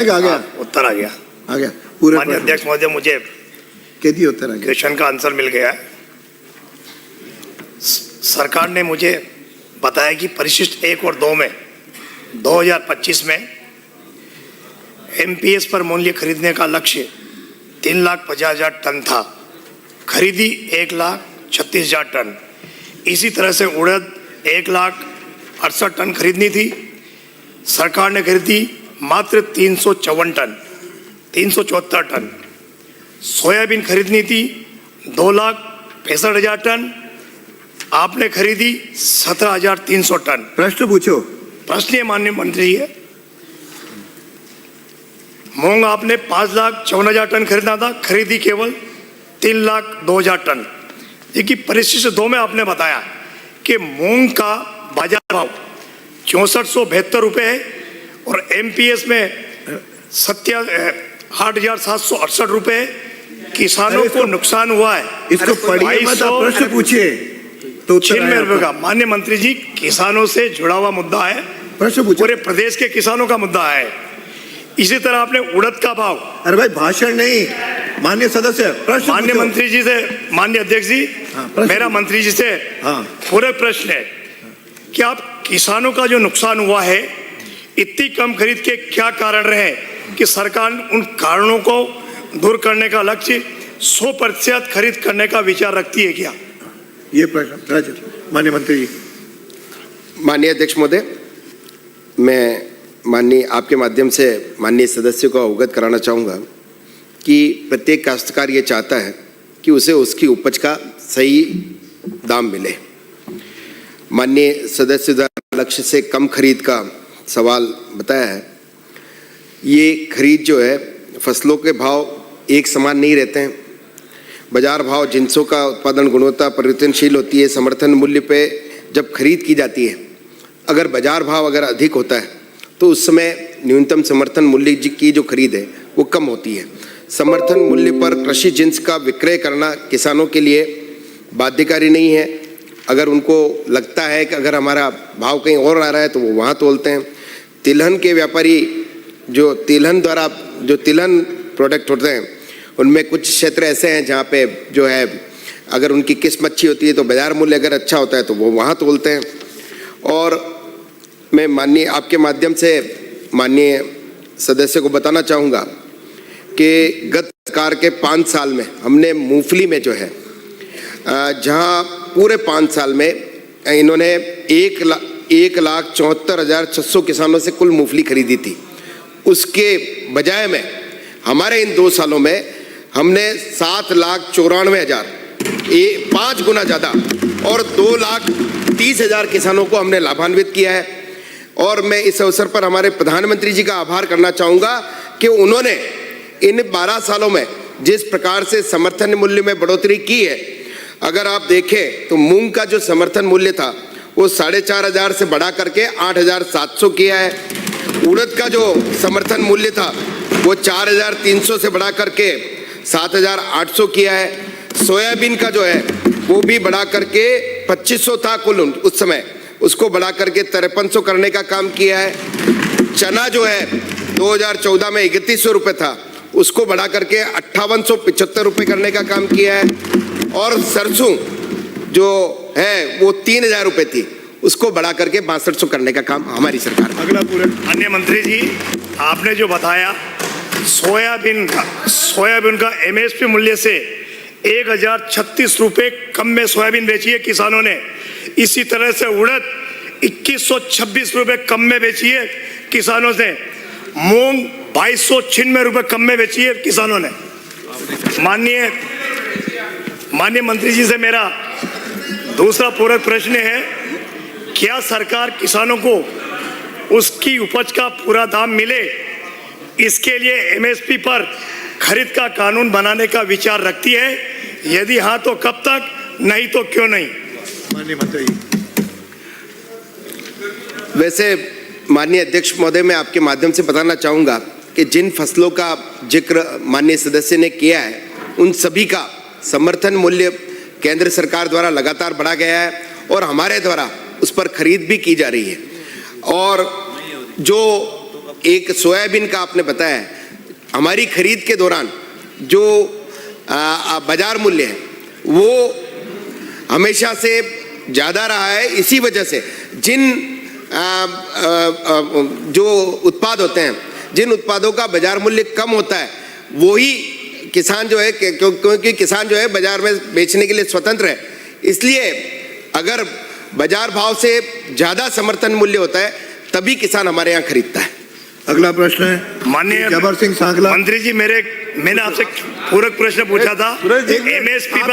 आ गया उत्तर आ गया पूरे माननीय अध्यक्ष महोदय, मुझे कैदी उत्तर आ गया। क्वेश्चन का आंसर मिल गया है। सरकार ने मुझे बताया कि परिशिष्ट 1 और 2 में 2025 में एमपीएस पर मूल्य खरीदने का लक्ष्य 3,50,000 टन था, खरीदी 1,36,000 टन। इसी तरह से उड़द 1,68,000 टन खरीदनी थी, सरकार ने खरीदी मात्र 374 टन। सोयाबीन खरीदनी थी 2,65,000 टन, आपने खरीदी 17,300 टन। प्रश्न पूछो। प्रश्न ये माननीय मंत्री जी है, मूंग आपने 5,54,000 टन खरीदना था, खरीदी केवल 3,02,000 टन। देखिए परिशिष्ट 2 में आपने बताया कि मूंग का बाजार भाव 6472 रुपये है और एमपीएस में 8,768 रुपये। किसानों को नुकसान हुआ है। इसको पढ़िए मत, आप प्रश्न पूछिए तो 96 रुपये का। माननीय मंत्री जी, किसानों से जुड़ा हुआ मुद्दा है, प्रश्न पूछो। पूरे प्रदेश के किसानों का मुद्दा है। इसी तरह आपने उड़द का भाव। अरे भाई भाषण नहीं, माननीय सदस्य प्रश्न। माननीय मंत्री जी से, माननीय अध्यक्ष जी, मेरा मंत्री जी से पूरे प्रश्न है कि आप किसानों का जो नुकसान हुआ है, इतनी कम खरीद के क्या कारण रहे कि सरकार उन कारणों को दूर करने का लक्ष्य 100% खरीद करने का विचार रखती है क्या? ये प्रश्न माननीय मंत्री जी। माननीय अध्यक्ष महोदय, मैं माननीय आपके माध्यम से माननीय सदस्यों को अवगत कराना चाहूँगा कि प्रत्येक काश्तकार ये चाहता है कि उसे उसकी उपज का सही दाम मिले। माननीय सदस्य द्वारा लक्ष्य से कम खरीद का सवाल बताया है। ये खरीद जो है, फसलों के भाव एक समान नहीं रहते हैं। बाजार भाव जिनसों का उत्पादन गुणवत्ता परिवर्तनशील होती है। समर्थन मूल्य पे जब खरीद की जाती है, अगर बाजार भाव अगर अधिक होता है तो उस समय न्यूनतम समर्थन मूल्य की जो खरीद है वो कम होती है। समर्थन मूल्य पर कृषि जिन्स का विक्रय करना किसानों के लिए बाध्यकारी नहीं है। अगर उनको लगता है कि अगर हमारा भाव कहीं और आ रहा है तो वो वहाँ तोलते हैं। तिलहन के व्यापारी जो तिलहन द्वारा जो तिलहन प्रोडक्ट होते हैं, उनमें कुछ क्षेत्र ऐसे हैं जहाँ पे जो है अगर उनकी किस्म अच्छी होती है तो बाजार मूल्य अगर अच्छा होता है तो वो वहाँ तोलते हैं। और मैं माननीय आपके माध्यम से माननीय सदस्य को बताना चाहूँगा कि गत सरकार के 5 साल में हमने मूंगफली में जो है जहाँ पूरे 5 साल में इन्होंने 1,74,600 किसानों से कुल मूंगफली खरीदी थी। उसके बजाय में हमारे इन 2 सालों में हमने 7,94,000, 5 गुना ज़्यादा और 2,30,000 किसानों को हमने लाभान्वित किया है। और मैं इस अवसर पर हमारे प्रधानमंत्री जी का आभार करना चाहूँगा कि उन्होंने इन 12 सालों में जिस प्रकार से समर्थन मूल्य में बढ़ोतरी की है, अगर आप देखें तो मूंग का जो समर्थन मूल्य था वो 4,500 से बढ़ा करके 8,700 किया है। उड़द का जो समर्थन मूल्य था वो 4,300 से बढ़ा करके 7,800 किया है। सोयाबीन का जो है वो भी बढ़ा करके 2,500 था कुल उस समय, उसको बढ़ा करके 5300 करने का काम किया है। चना जो है 2014 में 3,100 रुपये था, उसको बढ़ा करके 5,875 रुपये करने का काम किया है। और सरसों जो है वो 3,000 रुपये थी, उसको बढ़ा करके 6200 करने का काम हमारी सरकार। अगला पूरे माननीय मंत्री जी, आपने जो बताया सोयाबीन का एमएसपी मूल्य से 1,036 रुपये कम में सोयाबीन बेची है किसानों ने। इसी तरह से उड़द 2,126 रुपये कम में बेची है किसानों ने। मूंग 2,296 रुपये कम में बेची है किसानों ने। माननीय मंत्री जी से मेरा दूसरा पूरक प्रश्न है, क्या सरकार किसानों को उसकी उपज का पूरा दाम मिले, इसके लिए एमएसपी पर खरीद का कानून बनाने का विचार रखती है? यदि हाँ तो कब तक, नहीं तो क्यों नहीं? माननीय मंत्री। वैसे माननीय अध्यक्ष महोदय, मैं आपके माध्यम से बताना चाहूँगा कि जिन फसलों का जिक्र माननीय सदस्य ने किया है, उन सभी का समर्थन मूल्य केंद्र सरकार द्वारा लगातार बढ़ा गया है और हमारे द्वारा उस पर खरीद भी की जा रही है। और जो एक सोयाबीन का आपने बताया, हमारी खरीद के दौरान जो बाजार मूल्य है वो हमेशा से ज़्यादा रहा है। इसी वजह से जिन जो उत्पाद होते हैं, जिन उत्पादों का बाजार मूल्य कम होता है, वही किसान जो है, क्योंकि किसान जो है बाजार में बेचने के लिए स्वतंत्र है, इसलिए अगर बाजार भाव से ज़्यादा समर्थन मूल्य होता है तभी किसान हमारे यहाँ खरीदता है। अगला प्रश्न है माननीय जबर सिंह सांगला। मंत्री जी, मैंने आपसे पूरक प्रश्न पूछा था, एमएसपी पर